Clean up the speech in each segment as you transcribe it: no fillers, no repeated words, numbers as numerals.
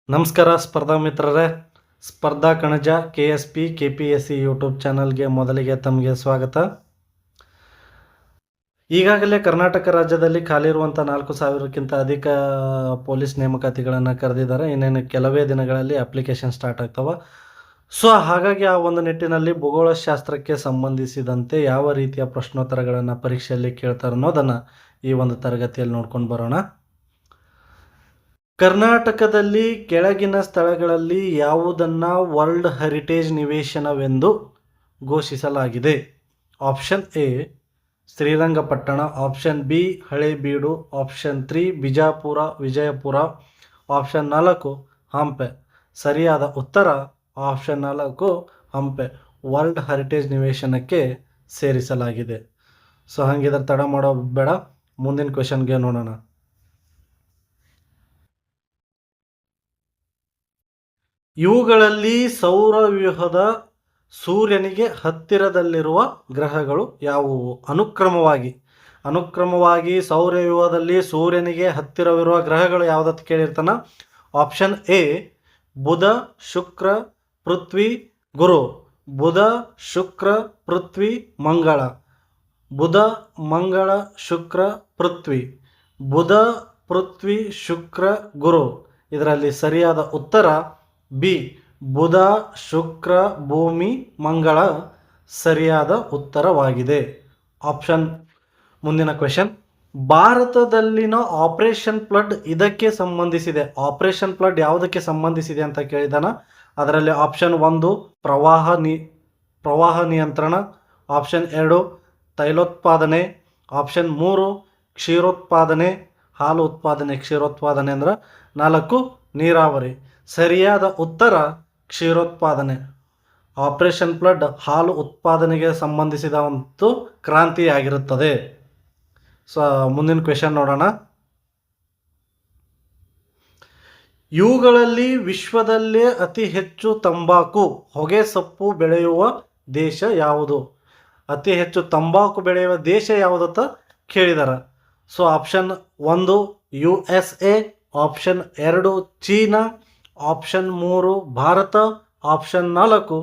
ನಮಸ್ಕಾರ ಸ್ಪರ್ಧಾ ಮಿತ್ರರೇ. ಸ್ಪರ್ಧಾ ಕಣಜ KSP KPSC ಯೂಟ್ಯೂಬ್ ಚಾನಲ್ಗೆ ಮೊದಲಿಗೆ ತಮಗೆ ಸ್ವಾಗತ. ಈಗಾಗಲೇ ಕರ್ನಾಟಕ ರಾಜ್ಯದಲ್ಲಿ ಖಾಲಿ ಇರುವಂಥ 4,000ಕ್ಕಿಂತ ಅಧಿಕ ಪೊಲೀಸ್ ನೇಮಕಾತಿಗಳನ್ನು ಕರೆದಿದ್ದಾರೆ. ಇನ್ನೇನು ಕೆಲವೇ ದಿನಗಳಲ್ಲಿ ಅಪ್ಲಿಕೇಶನ್ ಸ್ಟಾರ್ಟ್ ಆಗ್ತವೆ. ಸೊ ಹಾಗಾಗಿ ಆ ಒಂದು ನಿಟ್ಟಿನಲ್ಲಿ ಭೂಗೋಳಶಾಸ್ತ್ರಕ್ಕೆ ಸಂಬಂಧಿಸಿದಂತೆ ಯಾವ ರೀತಿಯ ಪ್ರಶ್ನೋತ್ತರಗಳನ್ನು ಪರೀಕ್ಷೆಯಲ್ಲಿ ಕೇಳ್ತಾರೆ ಅನ್ನೋದನ್ನು ಈ ಒಂದು ತರಗತಿಯಲ್ಲಿ ನೋಡ್ಕೊಂಡು ಬರೋಣ. ಕರ್ನಾಟಕದಲ್ಲಿ ಕೆಳಗಿನ ಸ್ಥಳಗಳಲ್ಲಿ ಯಾವುದನ್ನು ವರ್ಲ್ಡ್ ಹೆರಿಟೇಜ್ ನಿವೇಶನವೆಂದು ಘೋಷಿಸಲಾಗಿದೆ? Option A Srirangapatna, option B Halebidu, option 3 Bijapur Vijayapura, option 4 Hampi. ಸರಿಯಾದ ಉತ್ತರ ಆಪ್ಷನ್ 4 ಹಂಪೆ ವರ್ಲ್ಡ್ ಹೆರಿಟೇಜ್ ನಿವೇಶನಕ್ಕೆ ಸೇರಿಸಲಾಗಿದೆ. ಸೊ ಹಾಗಿದ್ರೆ ತಡ ಮಾಡೋ ಬೇಡ, ಮುಂದಿನ ಕ್ವೆಶನ್ಗೆ ನೋಡೋಣ. ಇವುಗಳಲ್ಲಿ ಸೌರವ್ಯೂಹದ ಸೂರ್ಯನಿಗೆ ಹತ್ತಿರದಲ್ಲಿರುವ ಗ್ರಹಗಳು ಯಾವುವು? ಅನುಕ್ರಮವಾಗಿ ಸೌರವ್ಯೂಹದಲ್ಲಿ ಸೂರ್ಯನಿಗೆ ಹತ್ತಿರವಿರುವ ಗ್ರಹಗಳು ಯಾವುದತ್ತು ಕೇಳಿರ್ತಾನ? ಆಪ್ಷನ್ ಎ ಬುಧ, ಶುಕ್ರ, ಪೃಥ್ವಿ, ಗುರು. ಬುಧ, ಶುಕ್ರ, ಪೃಥ್ವಿ, ಮಂಗಳ. ಬುಧ, ಮಂಗಳ, ಶುಕ್ರ, ಪೃಥ್ವಿ. ಬುಧ, ಪೃಥ್ವಿ, ಶುಕ್ರ, ಗುರು. ಇದರಲ್ಲಿ ಸರಿಯಾದ ಉತ್ತರ ಬಿ ಬುಧ, ಶುಕ್ರ, ಭೂಮಿ, ಮಂಗಳ ಸರಿಯಾದ ಉತ್ತರವಾಗಿದೆ. ಮುಂದಿನ ಕ್ವೆಶನ್. ಭಾರತದಲ್ಲಿನ ಆಪರೇಷನ್ ಫ್ಲಡ್ ಇದಕ್ಕೆ ಸಂಬಂಧಿಸಿದೆ. ಆಪರೇಷನ್ ಫ್ಲಡ್ ಯಾವುದಕ್ಕೆ ಸಂಬಂಧಿಸಿದೆ ಅಂತ ಕೇಳಿದಾನ. ಅದರಲ್ಲಿ ಆಪ್ಷನ್ 1 ಪ್ರವಾಹ ನಿಯಂತ್ರಣ, ಆಪ್ಷನ್ 2 ತೈಲೋತ್ಪಾದನೆ, ಆಪ್ಷನ್ 3 ಕ್ಷೀರೋತ್ಪಾದನೆ, ಹಾಲು ಉತ್ಪಾದನೆ. ಕ್ಷೀರೋತ್ಪಾದನೆ ಅಂದ್ರೆ 4 ನೀರಾವರಿ. ಸರಿಯಾದ ಉತ್ತರ ಕ್ಷೀರೋತ್ಪಾದನೆ. ಆಪರೇಷನ್ ಫ್ಲಡ್ ಹಾಲು ಉತ್ಪಾದನೆಗೆ ಸಂಬಂಧಿಸಿದ ಒಂದು ಕ್ರಾಂತಿಯಾಗಿರುತ್ತದೆ. ಸೊ ಮುಂದಿನ ಕ್ವೆಶನ್ ನೋಡೋಣ. ಇವುಗಳಲ್ಲಿ ವಿಶ್ವದಲ್ಲೇ ಅತಿ ಹೆಚ್ಚು ತಂಬಾಕು ಹೊಗೆಸೊಪ್ಪು ಬೆಳೆಯುವ ದೇಶ ಯಾವುದು? ಅತಿ ಹೆಚ್ಚು ತಂಬಾಕು ಬೆಳೆಯುವ ದೇಶ ಯಾವುದತ್ತ ಕೇಳಿದಾರ. So option 1 USA, option 2 China, option 3 Bharat, option 4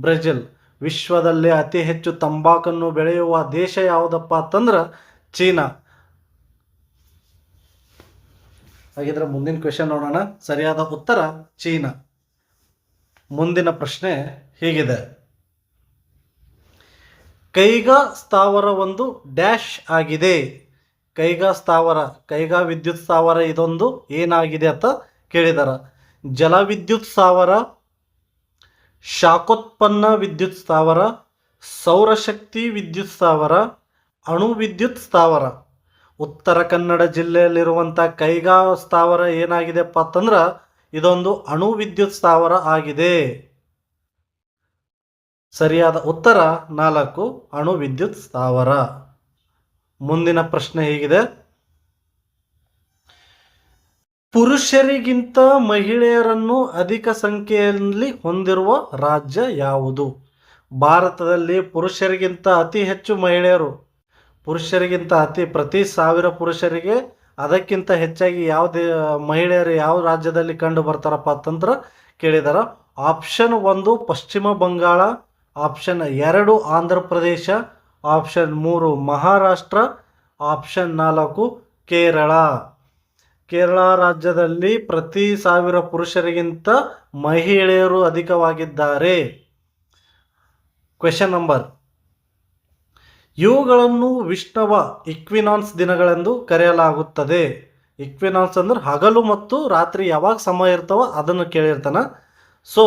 Brazil. ವಿಶ್ವದಲ್ಲೇ ಅತಿ ಹೆಚ್ಚು ತಂಬಾಕನ್ನು ಬೆಳೆಯುವ ದೇಶ ಯಾವುದಪ್ಪ ಅಂತಂದ್ರೆ ಚೀನಾ. ಹಾಗಿದ್ರೆ ಮುಂದಿನ ಕ್ವೆಶನ್ ನೋಡೋಣ. ಸರಿಯಾದ ಉತ್ತರ ಚೀನಾ. ಮುಂದಿನ ಪ್ರಶ್ನೆ ಹೀಗಿದೆ. ಕೈಗಾ ಸ್ಥಾವರ ಒಂದು ಡ್ಯಾಶ್ ಆಗಿದೆ. ಕೈಗಾ ವಿದ್ಯುತ್ ಸ್ಥಾವರ ಇದೊಂದು ಏನಾಗಿದೆ ಅಂತ ಕೇಳಿದಾರ. ಜಲವಿದ್ಯುತ್ ಸ್ಥಾವರ, ಶಾಖೋತ್ಪನ್ನ ವಿದ್ಯುತ್ ಸ್ಥಾವರ, ಸೌರಶಕ್ತಿ ವಿದ್ಯುತ್ ಸ್ಥಾವರ, ಅಣು ವಿದ್ಯುತ್ ಸ್ಥಾವರ. ಉತ್ತರ ಕನ್ನಡ ಜಿಲ್ಲೆಯಲ್ಲಿರುವಂಥ ಕೈಗಾ ಸ್ಥಾವರ ಏನಾಗಿದೆಪ್ಪ ಅಂತಂದ್ರೆ ಇದೊಂದು ಅಣು ವಿದ್ಯುತ್ ಸ್ಥಾವರ ಆಗಿದೆ. ಸರಿಯಾದ ಉತ್ತರ 4 ಅಣು ವಿದ್ಯುತ್ ಸ್ಥಾವರ. ಮುಂದಿನ ಪ್ರಶ್ನೆ ಹೀಗಿದೆ. ಪುರುಷರಿಗಿಂತ ಮಹಿಳೆಯರನ್ನು ಅಧಿಕ ಸಂಖ್ಯೆಯಲ್ಲಿ ಹೊಂದಿರುವ ರಾಜ್ಯ ಯಾವುದು? ಭಾರತದಲ್ಲಿ ಪುರುಷರಿಗಿಂತ ಅತಿ ಹೆಚ್ಚು ಮಹಿಳೆಯರು, ಪ್ರತಿ 1000 ಪುರುಷರಿಗೆ ಅದಕ್ಕಿಂತ ಹೆಚ್ಚಾಗಿ ಮಹಿಳೆಯರು ಯಾವ ರಾಜ್ಯದಲ್ಲಿ ಕಂಡು ಬರ್ತಾರಪ್ಪ ಅಂತಂದ್ರೆ ಕೇಳಿದಾರ. ಆಪ್ಷನ್ 1 ಪಶ್ಚಿಮ Bangala, option 2 Andhra Pradesh, option 3 Maharashtra, option 4 Kerala. Kerala ರಾಜ್ಯದಲ್ಲಿ ಪ್ರತಿ 1000 ಪುರುಷರಿಗಿಂತ ಮಹಿಳೆಯರು ಅಧಿಕವಾಗಿದ್ದಾರೆ. Question number. ಇವುಗಳನ್ನು ವಿಷ್ಣವ ಇಕ್ವಿನಾನ್ಸ್ ದಿನಗಳೆಂದು ಕರೆಯಲಾಗುತ್ತದೆ. ಇಕ್ವಿನಾನ್ಸ್ ಅಂದ್ರೆ ಹಗಲು ಮತ್ತು ರಾತ್ರಿ ಯಾವಾಗ ಸಮಯ ಇರ್ತಾವ ಅದನ್ನು ಕೇಳಿರ್ತಾನ. ಸೊ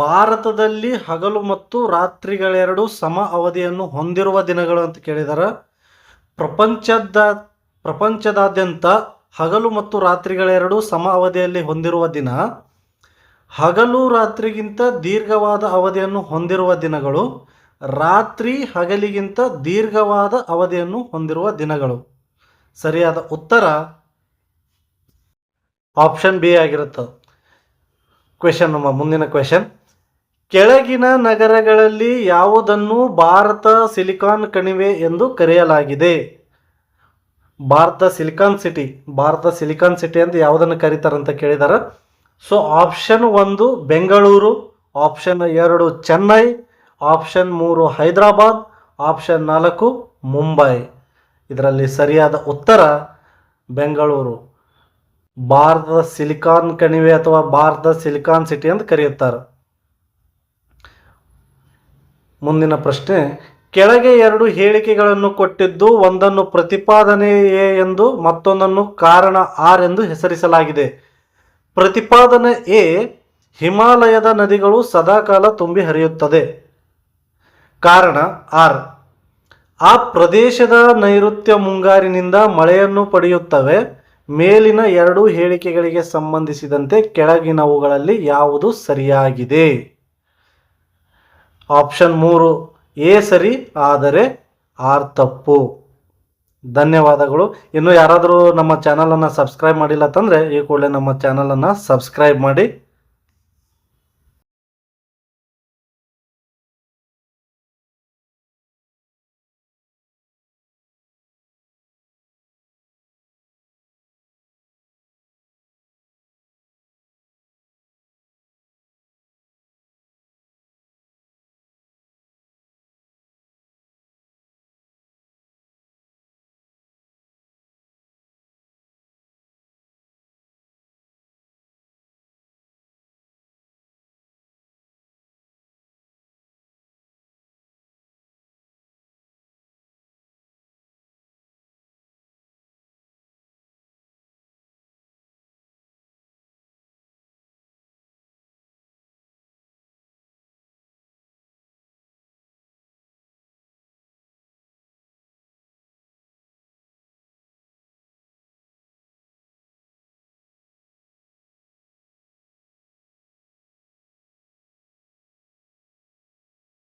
ಭಾರತದಲ್ಲಿ ಹಗಲು ಮತ್ತು ರಾತ್ರಿಗಳೆರಡು ಸಮ ಅವಧಿಯನ್ನು ಹೊಂದಿರುವ ದಿನಗಳು ಅಂತ ಕೇಳಿದಾರ. ಪ್ರಪಂಚದಾದ್ಯಂತ ಹಗಲು ಮತ್ತು ರಾತ್ರಿಗಳೆರಡು ಸಮ ಅವಧಿಯಲ್ಲಿ ಹೊಂದಿರುವ ದಿನ, ಹಗಲು ರಾತ್ರಿಗಿಂತ ದೀರ್ಘವಾದ ಅವಧಿಯನ್ನು ಹೊಂದಿರುವ ದಿನಗಳು, ರಾತ್ರಿ ಹಗಲಿಗಿಂತ ದೀರ್ಘವಾದ ಅವಧಿಯನ್ನು ಹೊಂದಿರುವ ದಿನಗಳು. ಸರಿಯಾದ ಉತ್ತರ ಆಪ್ಷನ್ ಬಿ ಆಗಿರುತ್ತದೆ. ಮುಂದಿನ ಕ್ವೆಶನ್. ಕೆಳಗಿನ ನಗರಗಳಲ್ಲಿ ಯಾವುದನ್ನು ಭಾರತ ಸಿಲಿಕಾನ್ ಕಣಿವೆ ಎಂದು ಕರೆಯಲಾಗಿದೆ? ಭಾರತ ಸಿಲಿಕಾನ್ ಸಿಟಿ ಅಂತ ಯಾವುದನ್ನು ಕರೀತಾರಂತ ಕೇಳಿದಾರ. So option 1 Bengaluru, option 2 Chennai, option 3 Hyderabad, option 4 Mumbai. ಇದರಲ್ಲಿ ಸರಿಯಾದ ಉತ್ತರ ಬೆಂಗಳೂರು. ಭಾರತದ ಸಿಲಿಕಾನ್ ಕಣಿವೆ ಅಥವಾ ಭಾರತದ ಸಿಲಿಕಾನ್ ಸಿಟಿ ಅಂತ ಕರೆಯುತ್ತಾರೆ. ಮುಂದಿನ ಪ್ರಶ್ನೆ, ಕೆಳಗೆ 2 ಹೇಳಿಕೆಗಳನ್ನು ಕೊಟ್ಟಿದ್ದು ಒಂದನ್ನು ಪ್ರತಿಪಾದನೆ ಎ ಎಂದು ಮತ್ತೊಂದನ್ನು ಕಾರಣ ಆರ್ ಎಂದು ಹೆಸರಿಸಲಾಗಿದೆ. ಪ್ರತಿಪಾದನೆ ಎ, ಹಿಮಾಲಯದ ನದಿಗಳು ಸದಾಕಾಲ ತುಂಬಿ ಹರಿಯುತ್ತದೆ. ಕಾರಣ ಆರ್, ಆ ಪ್ರದೇಶದ ನೈಋತ್ಯ ಮುಂಗಾರಿನಿಂದ ಮಳೆಯನ್ನು ಪಡೆಯುತ್ತವೆ. ಮೇಲಿನ 2 ಹೇಳಿಕೆಗಳಿಗೆ ಸಂಬಂಧಿಸಿದಂತೆ ಕೆಳಗಿನವುಗಳಲ್ಲಿ ಯಾವುದು ಸರಿಯಾಗಿದೆ? ಆಪ್ಷನ್ 3 ಎ ಸರಿ, ಆದರೆ ಆರ್ ತಪ್ಪು. ಧನ್ಯವಾದಗಳು. ಇನ್ನು ಯಾರಾದರೂ ನಮ್ಮ ಚಾನಲನ್ನು ಸಬ್ಸ್ಕ್ರೈಬ್ ಮಾಡಿಲ್ಲ ಅಂತಂದರೆ ಈ ಕೂಡಲೇ ನಮ್ಮ ಚಾನಲನ್ನು ಸಬ್ಸ್ಕ್ರೈಬ್ ಮಾಡಿ.